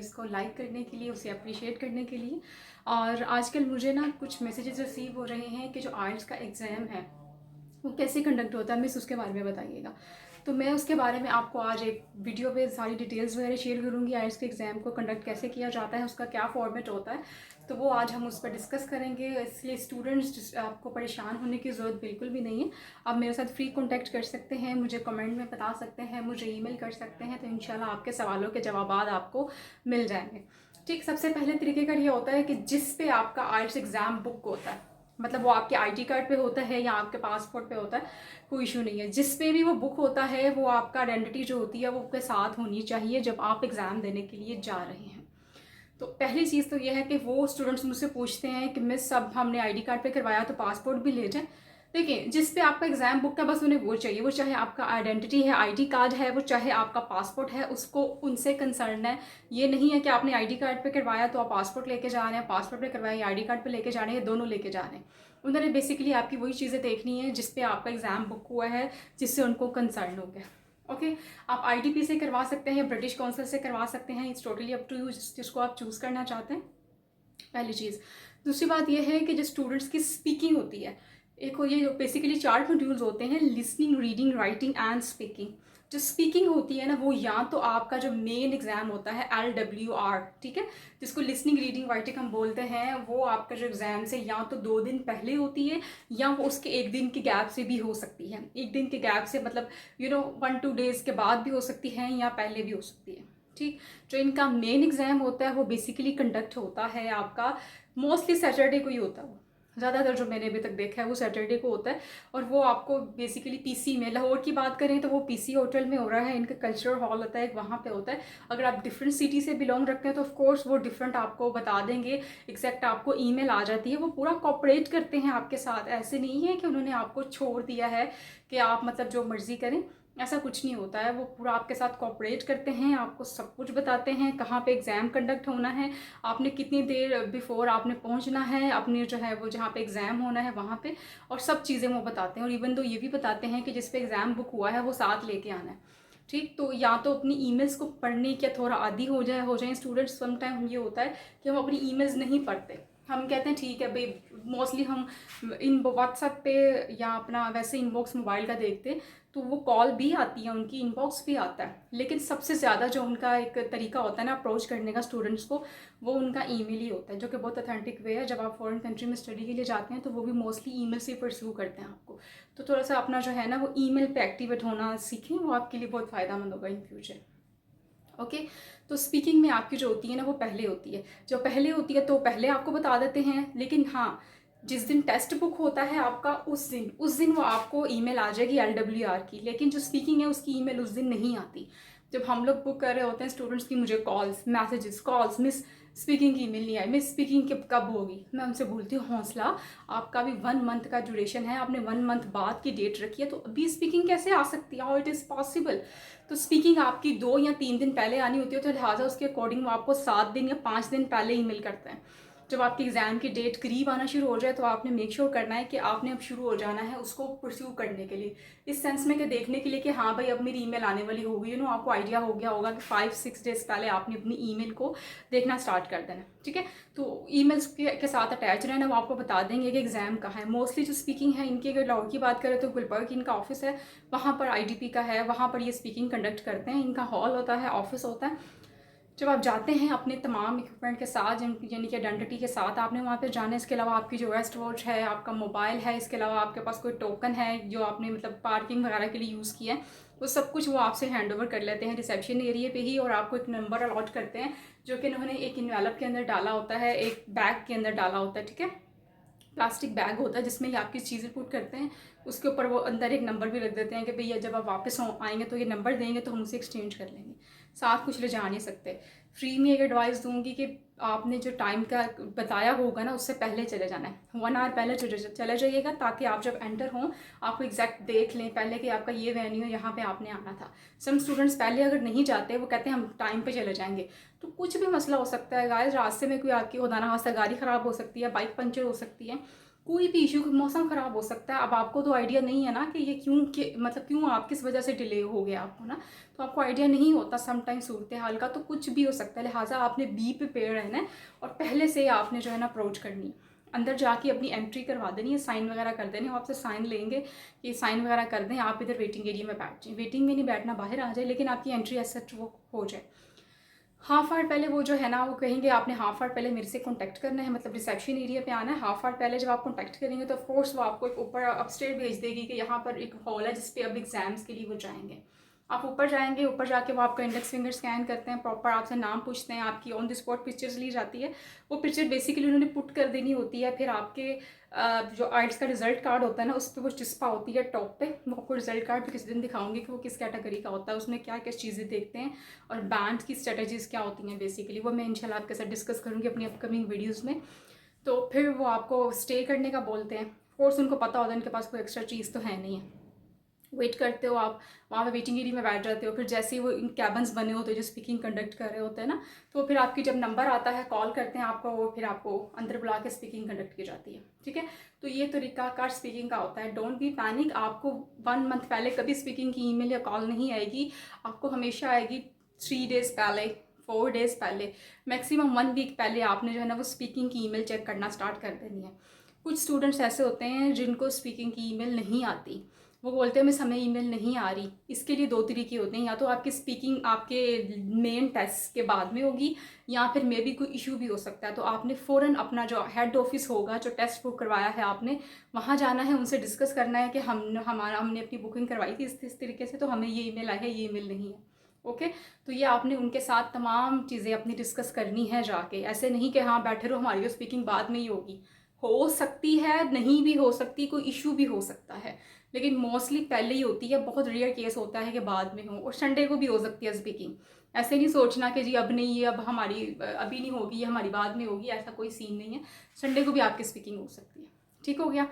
उसको लाइक करने के लिए, उसे अप्रिशिएट करने के लिए। और आजकल मुझे ना कुछ मैसेजेस रिसीव हो रहे हैं कि जो आइल्स का एग्ज़ाम है वो कैसे कंडक्ट होता है, मिस उसके बारे में बताइएगा। तो मैं उसके बारे में आपको आज एक वीडियो पे सारी डिटेल्स वगैरह शेयर करूँगी। आइल्स के एग्ज़ाम को कंडक्ट कैसे किया जाता है, उसका क्या फॉर्मेट होता है, तो वो आज हम उस पर डिस्कस करेंगे। इसलिए स्टूडेंट्स आपको परेशान होने की ज़रूरत बिल्कुल भी नहीं है। आप मेरे साथ फ्री कॉन्टैक्ट कर सकते हैं, मुझे कमेंट में बता सकते हैं, मुझे ईमेल कर सकते हैं, तो इंशाल्लाह आपके सवालों के जवाब आपको मिल जाएंगे। ठीक, सबसे पहले तरीके का ये होता है कि जिस पे आपका आइल्स एग्ज़ाम बुक होता है, मतलब वो आपके आईडी कार्ड पे होता है या आपके पासपोर्ट पे होता है, कोई इशू नहीं है। जिस पे भी वो बुक होता है वो आपका आइडेंटिटी जो होती है वो आपके साथ होनी चाहिए जब आप एग्ज़ाम देने के लिए जा रहे हैं। तो पहली चीज़ तो ये है कि वो स्टूडेंट्स मुझसे पूछते हैं कि मिस सब हमने आईडी कार्ड पे करवाया तो पासपोर्ट भी ले जाएं। देखिए, जिस पे आपका एग्ज़ाम बुक है बस उन्हें वो चाहिए, वो चाहे आपका आइडेंटिटी है, आईडी कार्ड है, वो चाहे आपका पासपोर्ट है, उसको उनसे कंसर्न है। ये नहीं है कि आपने आईडी कार्ड पे करवाया तो आप पासपोर्ट लेके जा रहे हैं, पासपोर्ट पे करवाया या आईडी कार्ड पे लेके जा रहे हैं, दोनों लेके जा रहे हैं। उन्होंने बेसिकली आपकी वही चीज़ें देखनी है जिस पे आपका एग्ज़ाम बुक हुआ है, जिससे उनको कंसर्न हो गया। ओके, आप आईडीपी से करवा सकते हैं, ब्रिटिश काउंसिल से करवा सकते हैं, it's totally up to you जिसको आप चूज़ करना चाहते हैं। पहली चीज़। दूसरी बात यह है कि जो स्टूडेंट्स की स्पीकिंग होती है, एक ये बेसिकली 4 मॉड्यूल्स होते हैं, listening, reading, writing and speaking. जो स्पीकिंग होती है ना, वो या तो आपका जो मेन एग्ज़ाम होता है LWR, ठीक है, जिसको लिसनिंग, रीडिंग, राइटिंग हम बोलते हैं, वो आपका जो एग्ज़ाम से या तो 2 दिन पहले होती है या वो उसके 1 दिन के गैप से भी हो सकती है। 1 दिन के गैप से मतलब 1-2 डेज़ के बाद भी हो सकती है या पहले भी हो सकती है। ठीक, जो इनका मेन एग्ज़ाम होता है वो बेसिकली कंडक्ट होता है आपका मोस्टली सैटरडे को ही होता है। वो ज़्यादातर जो मैंने अभी तक देखा है वो सैटरडे को होता है। और वो आपको बेसिकली पीसी में, लाहौर की बात करें तो वो पीसी होटल में हो रहा है, इनका कल्चरल हॉल होता है वहाँ पे होता है। अगर आप डिफरेंट सिटी से बिलोंग रखते हैं तो ऑफकोर्स वो डिफरेंट आपको बता देंगे, एग्जैक्ट आपको ईमेल आ जाती है। वो पूरा कॉपरेट करते हैं आपके साथ, ऐसे नहीं है कि उन्होंने आपको छोड़ दिया है कि आप मतलब जो मर्ज़ी करें, ऐसा कुछ नहीं होता है। वो पूरा आपके साथ कोऑपरेट करते हैं, आपको सब कुछ बताते हैं, कहाँ पे एग्ज़ाम कंडक्ट होना है, आपने कितनी देर बिफोर आपने पहुंचना है अपने जो है वो जहाँ पे एग्ज़ाम होना है वहाँ पे, और सब चीज़ें वो बताते हैं। और इवन तो ये भी बताते हैं कि जिस पे एग्ज़ाम बुक हुआ है वो साथ लेके आना है। ठीक, तो या तो अपनी ईमेल्स को पढ़ने के थोड़ा आदी हो जाए स्टूडेंट्स। सम टाइम ये होता है कि हम अपनी ईमेल्स नहीं पढ़ते, हम कहते हैं ठीक है भाई, मोस्टली हम इन व्हाट्सएप पे या अपना वैसे इनबॉक्स मोबाइल का देखते हैं, तो वो कॉल भी आती है, उनकी इनबॉक्स भी आता है। लेकिन सबसे ज़्यादा जो उनका एक तरीका होता है ना अप्रोच करने का स्टूडेंट्स को, वो उनका ईमेल ही होता है, जो कि बहुत ऑथेंटिक वे है। जब आप फॉरेन कंट्री में स्टडी के लिए जाते हैं तो वो भी मोस्टली ईमेल से परस्यू करते हैं आपको। तो थोड़ा सा अपना जो है ना वो ईमेल पे एक्टिवेट होना सीखें, वो आपके लिए बहुत फ़ायदेमंद होगा इन फ्यूचर। ओके, तो स्पीकिंग में आपकी जो होती है ना वो पहले होती है। जो पहले होती है तो पहले आपको बता देते हैं, लेकिन हाँ, जिस दिन टेस्ट बुक होता है आपका उस दिन वो आपको ईमेल आ जाएगी LWR की। लेकिन जो स्पीकिंग है उसकी ईमेल उस दिन नहीं आती। जब हम लोग बुक कर रहे होते हैं स्टूडेंट्स की, मुझे कॉल्स, मिस स्पीकिंग की ईमेल नहीं आई, मिस स्पीकिंग कब होगी। मैं उनसे बोलती हूँ हौसला, आपका भी 1 मंथ का ड्यूरेशन है, आपने 1 मंथ बाद की डेट रखी है, तो अभी स्पीकिंग कैसे आ सकती है, हाउ इट इज़ पॉसिबल। तो स्पीकिंग आपकी 2 या 3 दिन पहले आनी होती है, तो लिहाजा उसके अकॉर्डिंग वो आपको 7 दिन या 5 दिन पहले ईमेल करते हैं। जब आपकी एग्ज़ाम की डेट करीब आना शुरू हो जाए तो आपने मेक श्योर करना है कि आपने अब शुरू हो जाना है उसको परस्यू करने के लिए, इस सेंस में कि देखने के लिए कि हाँ भाई अब मेरी ईमेल आने वाली होगी। आपको आइडिया हो गया होगा कि 5-6 डेज पहले आपने अपनी ईमेल को देखना स्टार्ट कर देना। ठीक है, तो ईमेल्स के साथ अटैच रहना, वो आपको बता देंगे कि एग्ज़ाम कहाँ है। मोस्टली जो स्पीकिंग है इनकी, अगर लाहौर की बात करें तो गुलबर्ग इनका ऑफिस है, वहाँ पर IDP का है, वहाँ पर ये स्पीकिंग कंडक्ट करते हैं। इनका हॉल होता है, ऑफिस होता है। जब आप जाते हैं अपने तमाम इक्विपमेंट के साथ, यानी कि आइडेंटिटी के साथ, आपने वहाँ पे जाना है। इसके अलावा आपकी जो वेस्ट वॉच है, आपका मोबाइल है, इसके अलावा आपके पास कोई टोकन है जो आपने मतलब पार्किंग वगैरह के लिए यूज़ किया है, वो सब कुछ वो आपसे हैंड ओवर कर लेते हैं रिसेप्शन एरिया पे ही। और आपको एक नंबर अलॉट करते हैं जो कि उन्होंने एक इन्वेलप के अंदर डाला होता है, एक बैग के अंदर डाला होता है। ठीक है, प्लास्टिक बैग होता है जिसमें ये आपकी चीज़ें पुट करते हैं, उसके ऊपर वो अंदर एक नंबर भी रख देते हैं कि भैया जब आप वापस आएंगे तो ये नंबर देंगे तो हम उसे एक्सचेंज कर लेंगे। साथ कुछ ले जा नहीं सकते। फ्री में एक एडवाइस दूंगी कि आपने जो टाइम का बताया होगा ना उससे पहले चले जाना है, 1 आवर पहले चले जाइएगा, ताकि आप जब एंटर हों आपको एग्जैक्ट देख लें पहले कि आपका ये वेन्यू यहाँ पे आपने आना था। सम स्टूडेंट्स पहले अगर नहीं जाते, वो कहते हैं हम टाइम पे चले जाएंगे, तो कुछ भी मसला हो सकता है गाइस। रास्ते में कोई आपकी खुदा ना खास्ता गाड़ी ख़राब हो सकती है, बाइक पंचर हो सकती है, कोई भी इशू, मौसम ख़राब हो सकता है, अब आपको तो आइडिया नहीं है ना कि ये क्यों, कि मतलब क्यों आप किस वजह से डिले हो गया आपको ना, तो आपको आइडिया नहीं होता समटाइम सूरत हाल का, तो कुछ भी हो सकता है। लिहाजा आपने बी प्रिपेयर रहना है और पहले से आपने जो है ना अप्रोच करनी है, अंदर जाके अपनी एंट्री करवा देनी है, साइन वगैरह कर देने, आपसे साइन लेंगे कि साइन वगैरह कर दें, आप इधर वेटिंग एरिया में बैठ जाए, वेटिंग में नहीं बैठना, बाहर आ जाए, लेकिन आपकी एंट्री एज सच वो हो जाए। हाफ आवर पहले वो जो है ना, वो कहेंगे आपने हाफ आवर पहले मेरे से कांटेक्ट करना है, मतलब रिसेप्शन एरिया पे आना है। हाफ आवर पहले जब आप कांटेक्ट करेंगे तो ऑफकोर्स वो आपको एक ऊपर अपस्टेयर भेज देगी कि यहाँ पर एक हॉल है जिसपे अब एग्जाम्स के लिए वो जाएंगे। आप ऊपर जाएंगे, ऊपर जाके वो आपका इंडेक्स फिंगर स्कैन करते हैं, प्रॉपर आपसे नाम पूछते हैं, आपकी ऑन द स्पॉट पिक्चर्स ली जाती है। वो पिक्चर बेसिकली उन्होंने पुट कर देनी होती है, फिर आपके जो आइल्स का रिजल्ट कार्ड होता है ना, उस पर वो चिस्पा होती है टॉप पे, वो आपको रिजल्ट कार्ड भी किसी दिन दिखाऊंगी कि वो किस कैटेगरी का होता है, उसमें क्या क्या चीज़ें देखते हैं और बैंड की स्ट्रेटजीज़ क्या होती हैं बेसिकली, वो मैं इंशाल्लाह आपके साथ डिस्कस करूँगी अपनी अपकमिंग वीडियोज़ में। तो फिर वो आपको स्टे करने का बोलते हैं, कोर्स उनको पता होता है उनके पास कोई एक्स्ट्रा चीज़ तो है नहीं है। वेट करते हो आप वहाँ पे, वेटिंग एरिया में बैठ जाते हो, फिर जैसे ही वो इन कैबन्स बने होते हैं जो स्पीकिंग कंडक्ट कर रहे होते हैं ना, तो फिर आपकी जब नंबर आता है कॉल करते हैं आपको, वो फिर आपको अंदर बुला के स्पीकिंग कंडक्ट की जाती है। ठीक है, तो ये तरीकाकार स्पीकिंग का होता है। डोंट बी पैनिक, आपको 1 मंथ पहले कभी स्पीकिंग की ईमेल या कॉल नहीं आएगी, आपको हमेशा आएगी 3 डेज़ पहले, 4 डेज़ पहले, मैक्सिमम 1 वीक पहले आपने जो है ना वो स्पीकिंग की ईमेल चेक करना स्टार्ट कर देनी है। कुछ स्टूडेंट्स ऐसे होते हैं जिनको स्पीकिंग की ईमेल नहीं आती, वो बोलते हैं मिस हमें ईमेल नहीं आ रही। इसके लिए 2 तरीके होते हैं, या तो आपकी स्पीकिंग आपके मेन टेस्ट के बाद में होगी, या फिर मे भी कोई इशू भी हो सकता है। तो आपने फ़ौरन अपना जो हेड ऑफिस होगा, जो टेस्ट बुक करवाया है आपने, वहाँ जाना है, उनसे डिस्कस करना है कि हमने अपनी बुकिंग करवाई थी इस तरीके से, तो हमें ये ईमेल आई है, ये ईमेल नहीं है। ओके, तो ये आपने उनके साथ तमाम चीज़ें अपनी डिस्कस करनी है जाके, ऐसे नहीं कि हाँ बैठे रहो हमारी स्पीकिंग बाद में ही होगी, हो सकती है, नहीं भी हो सकती, कोई इशू भी हो सकता है, लेकिन मोस्टली पहले ही होती है। बहुत रेयर केस होता है कि बाद में हो, और संडे को भी हो सकती है स्पीकिंग। ऐसे नहीं सोचना कि जी अब नहीं, ये अब हमारी अभी नहीं होगी, ये हमारी बाद में होगी, ऐसा कोई सीन नहीं है, संडे को भी आपकी स्पीकिंग हो सकती है। ठीक हो गया।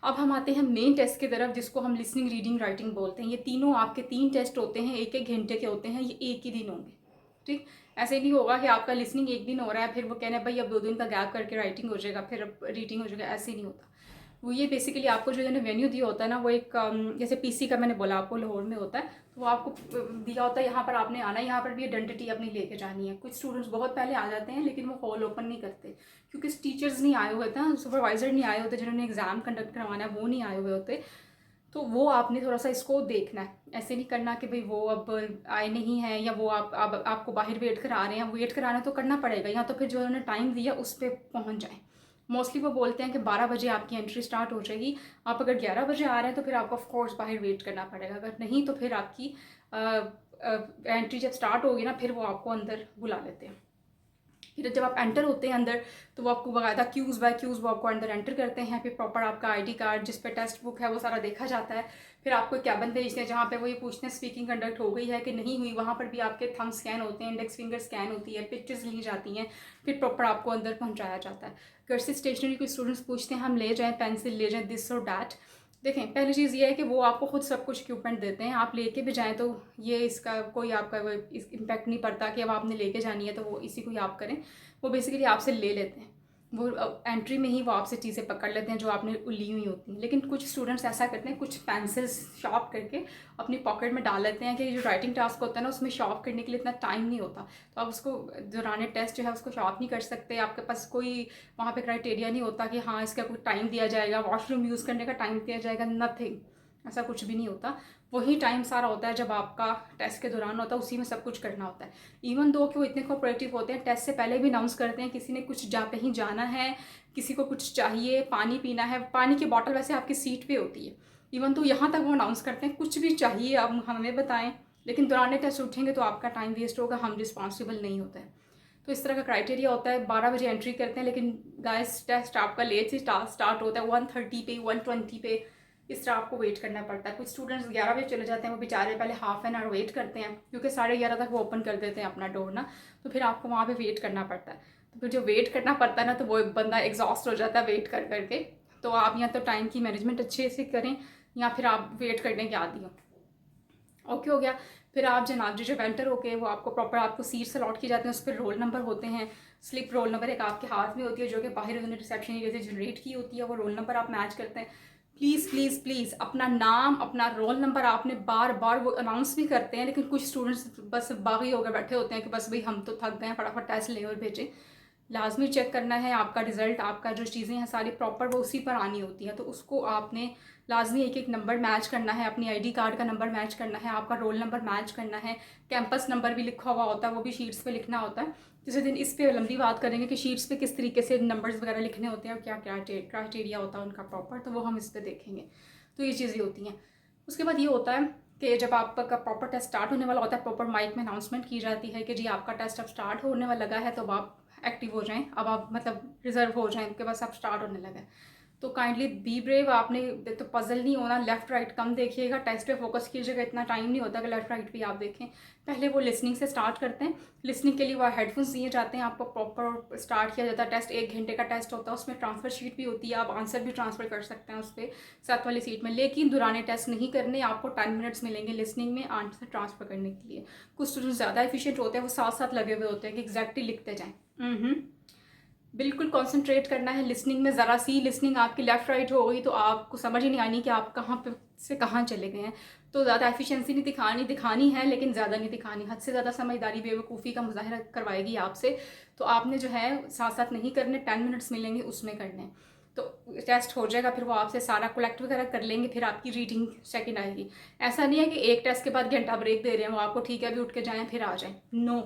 अब हम आते हैं मेन टेस्ट की तरफ, जिसको हम लिसनिंग, रीडिंग, राइटिंग बोलते हैं। ये तीनों आपके 3 टेस्ट होते हैं, 1-1 घंटे के होते हैं, ये एक ही दिन होंगे। ठीक, ऐसे नहीं होगा कि आपका लिसनिंग एक दिन हो रहा है फिर वो कहना है भाई अब 2 दिन का गैप करके राइटिंग हो जाएगा, फिर अब रीडिंग हो जाएगा, ऐसे नहीं होता। वो ये बेसिकली आपको जो है वेन्यू दिया होता है ना, वो एक जैसे पीसी का मैंने बोला आपको लाहौर में होता है, तो वो आपको दिया होता है, यहाँ पर आपने आना है, यहाँ पर भी आइडेंटिटी अपनी लेके जानी है। कुछ स्टूडेंट्स बहुत पहले आ जाते हैं लेकिन वो हॉल ओपन नहीं करते, क्योंकि टीचर्स नहीं आए हुए थे, सुपरवाइजर नहीं आए होते, जिन्होंने एग्ज़ाम कंडक्ट करवाना है वो नहीं आए हुए होते। तो वो आपने थोड़ा सा इसको देखना है, ऐसे नहीं करना कि भाई वो अब आए नहीं हैं, या वो आपको बाहर वेट करा रहे हैं, वेट कराना तो करना पड़ेगा, या तो फिर जो उन्होंने टाइम दिया उस पर पहुँच जाए। मोस्टली वो बोलते हैं कि 12 बजे आपकी एंट्री स्टार्ट हो जाएगी, आप अगर 11 बजे आ रहे हैं तो फिर आपको ऑफकोर्स बाहर वेट करना पड़ेगा, अगर नहीं तो फिर आपकी एंट्री जब स्टार्ट होगी ना, फिर वो आपको अंदर बुला लेते हैं। फिर जब आप एंटर होते हैं अंदर, तो वो आपको बाकायदा क्यूज़ बाय क्यूज़ वो आपको अंदर एंटर करते हैं, फिर प्रॉपर आपका आईडी कार्ड जिस पे टेस्ट बुक है वो सारा देखा जाता है। फिर आपको कैबिन भेजते हैं जहाँ पे वो ये पूछते हैं स्पीकिंग कंडक्ट हो गई है कि नहीं हुई, वहाँ पर भी आपके थंब स्कैन होते हैं, इंडेक्स फिंगर स्कैन होती है, पिक्चर्स ली जाती हैं, फिर प्रॉपर आपको अंदर पहुँचाया जाता है। घर से स्टेशनरी कोई स्टूडेंट्स पूछते हैं हम ले जाएँ पेंसिल, ले जाएँ दिस और डैट, देखें पहली चीज़ ये है कि वो आपको खुद सब कुछ इक्विपमेंट देते हैं, आप लेके भी जाएँ तो ये इसका कोई आपका इस इम्पैक्ट नहीं पड़ता कि अब आपने लेके जानी है तो वो इसी को ही आप करें, वो बेसिकली आपसे ले लेते हैं, वो एंट्री में ही वो आपसे चीज़ें पकड़ लेते हैं जो आपने ली हुई होती हैं। लेकिन कुछ स्टूडेंट्स ऐसा करते हैं, कुछ पेंसिल्स शार्प करके अपनी पॉकेट में डाल लेते हैं कि जो राइटिंग टास्क होता है ना उसमें शार्प करने के लिए इतना टाइम नहीं होता, तो आप उसको दौरान टेस्ट जो है उसको शार्प नहीं कर सकते, आपके पास कोई वहाँ पे क्राइटेरिया नहीं होता कि हाँ इसका कोई टाइम दिया जाएगा, वॉशरूम यूज़ करने का टाइम दिया जाएगा, नथिंग, ऐसा कुछ भी नहीं होता। वही टाइम सारा होता है जब आपका टेस्ट के दौरान होता है, उसी में सब कुछ करना होता है। इवन दो कि वो इतने कोऑपरेटिव होते हैं, टेस्ट से पहले भी अनाउंस करते हैं किसी ने कुछ कहीं जाना है, किसी को कुछ चाहिए, पानी पीना है, पानी की बॉटल वैसे आपकी सीट पे होती है, इवन तो यहाँ तक वो अनाउंस करते हैं कुछ भी चाहिए आप हमें बताएं, लेकिन दौरान टेस्ट उठेंगे तो आपका टाइम वेस्ट होगा, हम रिस्पॉन्सिबल नहीं होते हैं। तो इस तरह का क्राइटेरिया होता है। 12 बजे एंट्री करते हैं, लेकिन गाइस टेस्ट आपका लेट से स्टार्ट होता है, 1:30 पे, 1:20 पे, इस तरह आपको वेट करना पड़ता है। कुछ स्टूडेंट्स 11 बजे चले जाते हैं, वो बेचारे पहले हाफ एन आवर वेट करते हैं, क्योंकि 11:30 तक वो ओपन कर देते हैं अपना डोर ना, तो फिर आपको वहाँ पे वेट करना पड़ता है। तो फिर जो वेट करना पड़ता है ना, तो वो बंदा एग्जॉस्ट हो जाता है वेट कर करके। तो आप या तो टाइम की मैनेजमेंट अच्छे से करें, या फिर आप वेट करने के आदी हो। ओके हो गया। फिर आप जनाब जो वेंटर होके वो आपको प्रॉपर आपको सीट्स अलॉट किए जाते हैं, उस पर रोल नंबर होते हैं, स्लिप रोल नंबर एक आपके हाथ में होती है जो कि बाहर उन्होंने रिसेप्शन एरिया से जनरेट की होती है, वो रोल नंबर आप मैच करते हैं। प्लीज़ प्लीज़ प्लीज़ अपना नाम अपना रोल नंबर आपने बार बार, वो अनाउंस भी करते हैं लेकिन कुछ स्टूडेंट्स बस बागी होकर बैठे होते हैं कि बस भाई हम तो थक गए हैं, फटाफट टेस्ट लें और भेजें। लाजमी चेक करना है आपका रिज़ल्ट, आपका जो चीज़ें हैं सारी प्रॉपर वो उसी पर आनी होती हैं, तो उसको आपने लाजमी एक एक नंबर मैच करना है, अपनी आईडी कार्ड का नंबर मैच करना है, आपका रोल नंबर मैच करना है, कैंपस नंबर भी लिखा हुआ होता है, वो भी शीट्स पे लिखना होता है। जिस दिन इस पे लंबी बात करेंगे कि शीट्स पे किस तरीके से नंबर्स वगैरह लिखने होते हैं और क्या क्या क्राइटेरिया होता है उनका प्रॉपर, तो वो हम इस पर देखेंगे। तो ये चीज़ें होती हैं। उसके बाद ये होता है कि जब आपका प्रॉपर टेस्ट स्टार्ट होने वाला होता है, प्रॉपर माइक में अनाउंसमेंट की जाती है कि जी आपका टेस्ट अब स्टार्ट होने वाला लगा है, तो अब आप एक्टिव हो जाएं, अब आप मतलब रिजर्व हो जाएं कि बस अब स्टार्ट होने लगा है। तो काइंडली बी ब्रेव, आपने तो पजल नहीं होना, लेफ्ट राइट कम देखिएगा, टेस्ट पे फोकस कीजिएगा, इतना टाइम नहीं होता कि लेफ्ट राइट भी आप देखें। पहले वो लिसनिंग से स्टार्ट करते हैं, लिसनिंग के लिए वो हेडफोन्स दिए जाते हैं, आपको प्रॉपर स्टार्ट किया जाता है। टेस्ट 1 घंटे का टेस्ट होता है, उसमें ट्रांसफर शीट भी होती है, आप आंसर भी ट्रांसफर कर सकते हैं उस पर साथ वाली सीट में, लेकिन दुराने टेस्ट नहीं करने, आपको 10 मिनट्स मिलेंगे लिसनिंग में आंसर ट्रांसफर करने के लिए। कुछ स्टूडेंट्स ज़्यादा एफिशिएंट होते हैं, वो साथ साथ लगे हुए होते हैं कि एग्जैक्टली लिखते जाएँ। बिल्कुल कंसंट्रेट करना है लिसनिंग में, ज़रा सी लिसनिंग आपकी लेफ़्ट राइट हो गई तो आपको समझ ही नहीं आनी कि आप कहाँ पे से कहाँ चले गए हैं। तो ज़्यादा एफिशिएंसी नहीं दिखानी है लेकिन ज़्यादा नहीं दिखानी, हद से ज़्यादा समझदारी बेवकूफ़ी का मुजाहरा करवाएगी आपसे। तो आपने जो है साथ साथ नहीं करने, 10 मिनट्स मिलेंगे उसमें करने, तो टेस्ट हो जाएगा, फिर वो आपसे सारा कलेक्ट वगैरह कर लेंगे, फिर आपकी रीडिंग सेकंड आएगी। ऐसा नहीं है कि एक टेस्ट के बाद घंटा ब्रेक दे रहे हैं वो आपको, ठीक है अभी उठ के जाएँ फिर आ जाएँ, नो।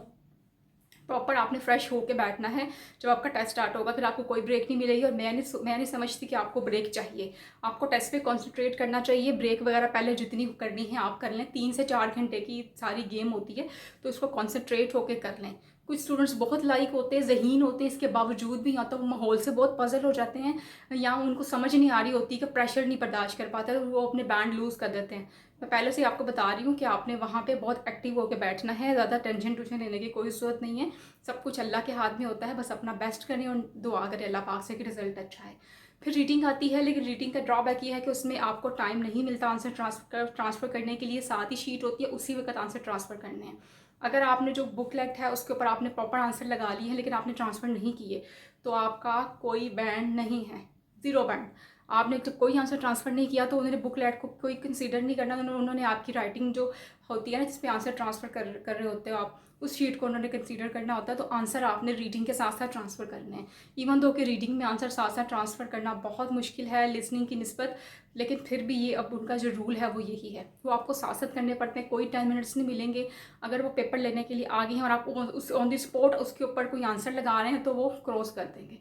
प्रॉपर आपने फ्रेश होके बैठना है जब आपका टेस्ट स्टार्ट होगा, फिर आपको कोई ब्रेक नहीं मिलेगी। और मैं नहीं समझती कि आपको ब्रेक चाहिए, आपको टेस्ट पे कंसंट्रेट करना चाहिए। ब्रेक वगैरह पहले जितनी करनी है आप कर लें, 3 से 4 घंटे की सारी गेम होती है, तो इसको कंसंट्रेट होके कर लें। कुछ स्टूडेंट्स बहुत लाइक होते हैं, ज़हीन होते हैं, इसके बावजूद भी या तो वो माहौल से बहुत पजल हो जाते हैं या उनको समझ नहीं आ रही होती कि प्रेशर नहीं बर्दाश्त कर पाते, तो वो अपने बैंड लूज़ कर देते हैं। मैं पहले से आपको बता रही हूँ कि आपने वहाँ पे बहुत एक्टिव होकर बैठना है, ज़्यादा टेंशन टूशन लेने की कोई ज़रूरत नहीं है। सब कुछ अल्लाह के हाथ में होता है, बस अपना बेस्ट करें और दुआ करें अल्लाह पाक से कि रिजल्ट अच्छा है। फिर रीडिंग आती है, लेकिन रीडिंग का ड्रॉबैक ये है कि उसमें आपको टाइम नहीं मिलता आंसर ट्रांसफ़र करने के लिए। साथ ही शीट होती है, उसी वक्त आंसर ट्रांसफ़र करने हैं। अगर आपने जो बुकलेट है उसके ऊपर आपने प्रॉपर आंसर लगा लिए हैं लेकिन आपने ट्रांसफ़र नहीं किए, तो आपका कोई बैंड नहीं है, ज़ीरो बैंड। आपने जब कोई आंसर ट्रांसफ़र नहीं किया तो उन्होंने बुकलेट को कोई कंसीडर नहीं करना, उन्होंने आपकी राइटिंग जो होती है ना जिस पे आंसर ट्रांसफ़र कर रहे होते हो आप, उस शीट को उन्होंने कंसीडर करना होता है। तो आंसर आपने रीडिंग के साथ साथ ट्रांसफ़र करने हैं। इवन दो कि रीडिंग में आंसर साथ साथ ट्रांसफ़र करना बहुत मुश्किल है लिसनिंग की निस्बत, लेकिन फिर भी ये अब उनका जो रूल है वो यही है, वो आपको साथ साथ करने पड़ते हैं। कोई 10 मिनट्स नहीं मिलेंगे। अगर वो पेपर लेने के लिए आ गए हैं और आप उस ऑन द स्पॉट उसके ऊपर कोई आंसर लगा रहे हैं तो वो क्रॉस कर देंगे।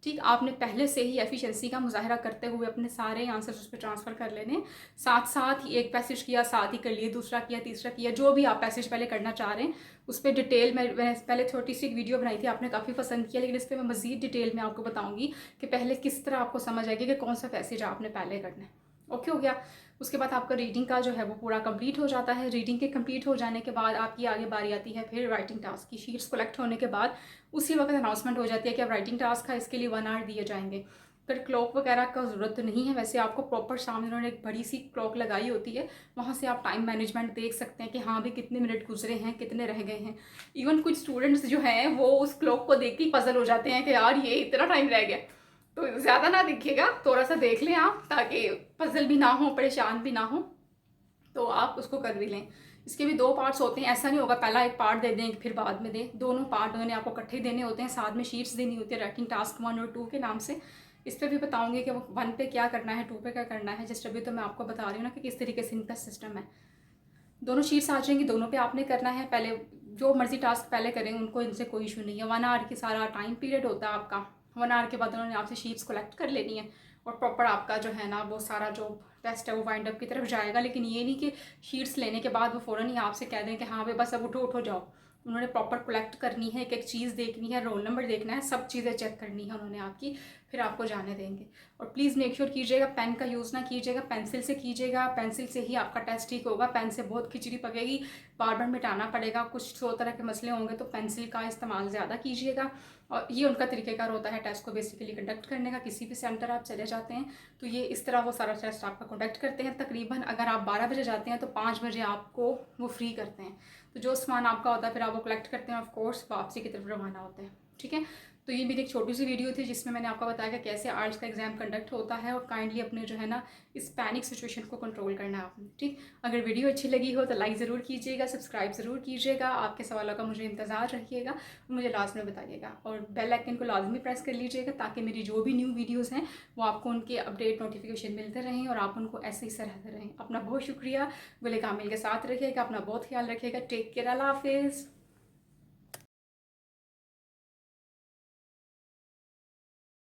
ठीक, आपने पहले से ही एफिशिएंसी का मुजाहरा करते हुए अपने सारे आंसर्स उस पर ट्रांसफ़र कर लेने। साथ साथ ही एक पैसेज किया, साथ ही कर लिए, दूसरा किया, तीसरा किया, जो भी आप पैसेज पहले करना चाह रहे हैं उस पर डिटेल में मैंने पहले छोटी सी एक वीडियो बनाई थी, आपने काफ़ी पसंद किया, लेकिन इस पर मैं मज़ीद डिटेल में आपको बताऊँगी कि पहले किस तरह आपको समझ आएगी कि कौन सा पैसेज आपने पहले करना है। ओके हो गया। उसके बाद आपका रीडिंग का जो है वो पूरा कंप्लीट हो जाता है। रीडिंग के कंप्लीट हो जाने के बाद आपकी आगे बारी आती है फिर राइटिंग टास्क की। शीट्स कलेक्ट होने के बाद उसी वक्त अनाउंसमेंट हो जाती है कि अब राइटिंग टास्क है, इसके लिए 1 आवर दिए जाएंगे। फिर क्लॉक वगैरह का ज़रूरत नहीं है, वैसे आपको प्रॉपर सामने उन्होंने एक बड़ी सी क्लॉक लगाई होती है, वहाँ से आप टाइम मैनेजमेंट देख सकते हैं कि हाँ भी कितने मिनट गुजरे हैं, कितने रह गए हैं। इवन कुछ स्टूडेंट्स जो हैं वो उस क्लॉक को देख के पजल हो जाते हैं कि यार ये इतना टाइम रह गया। तो ज़्यादा ना दिखेगा, थोड़ा सा देख लें आप, ताकि पजल भी ना हो, परेशान भी ना हो, तो आप उसको कर भी लें। इसके भी 2 पार्ट्स होते हैं, ऐसा नहीं होगा पहला एक पार्ट दे दें फिर बाद में दें, दोनों पार्ट उन्होंने आपको इकट्ठे देने होते हैं। साथ में शीट्स देनी होती है राइटिंग टास्क 1 और 2 के नाम से। इस पर भी बताऊंगी कि वो 1 पे क्या करना है, 2 पे क्या करना है। जस्ट अभी तो मैं आपको बता रही हूँ ना कि किस तरीके से इनका सिस्टम है। दोनों शीट्स आ जाएंगी, दोनों पे आपने करना है। पहले जो मर्जी टास्क पहले करें उनको, इनसे कोई इशू नहीं है। 1 आवर की सारा टाइम पीरियड होता है आपका। 1 आवर के बाद उन्होंने आपसे शीट्स कलेक्ट कर लेनी है और प्रॉपर आपका जो है ना वो सारा जो टेस्ट है वो वाइंड अप की तरफ जाएगा। लेकिन ये नहीं कि शीट्स लेने के बाद वो फ़ौरन ही आपसे कह दें कि हाँ भाई बस अब उठो उठो जाओ। उन्होंने प्रॉपर कलेक्ट करनी है, एक एक चीज़ देखनी है, रोल नंबर देखना है, सब चीज़ें चेक करनी है उन्होंने आपकी। फिर आपको जाने देंगे। और प्लीज़ मेक श्योर कीजिएगा पेन का यूज़ ना कीजिएगा, पेंसिल से कीजिएगा। पेंसिल से ही आपका टेस्ट ठीक होगा। पेन से बहुत खिचड़ी पकेगी, बार बार मिटाना पड़ेगा, कुछ 100 तरह के मसले होंगे। तो पेंसिल का इस्तेमाल ज़्यादा कीजिएगा। और ये उनका तरीक़ेकार होता है टेस्ट को बेसिकली कंडक्ट करने का। किसी भी सेंटर आप चले जाते हैं तो ये इस तरह वो सारा टेस्ट आपका कंडक्ट करते हैं। तकरीबन अगर आप 12 बजे जाते हैं तो 5 बजे आपको वो फ्री करते हैं। तो जो सामान आपका होता है फिर आप वो कलेक्ट करते हैं, ऑफ कोर्स वापसी की तरफ रवाना होते हैं। ठीक है, तो ये मेरी एक छोटी सी वीडियो थी जिसमें मैंने आपको बताया कि कैसे आइल्स का एग्ज़ाम कंडक्ट होता है। और काइंडली अपने जो है ना इस पैनिक सिचुएशन को कंट्रोल करना है आपने। ठीक, अगर वीडियो अच्छी लगी हो तो लाइक ज़रूर कीजिएगा, सब्सक्राइब ज़रूर कीजिएगा। आपके सवालों का मुझे इंतज़ार रखिएगा, मुझे लास्ट में बताइएगा। और बेल आइकन को लाजमी प्रेस कर लीजिएगा ताकि मेरी जो भी न्यू वीडियोज़ हैं वो आपको उनके अपडेट नोटिफिकेशन मिलते रहें और आप उनको ऐसे ही सराहते रहें। अपना बहुत शुक्रिया, गुल कामिल के साथ रखिएगा, अपना बहुत ख्याल रखिएगा। टेक केयर, अल्लाह हाफिज़।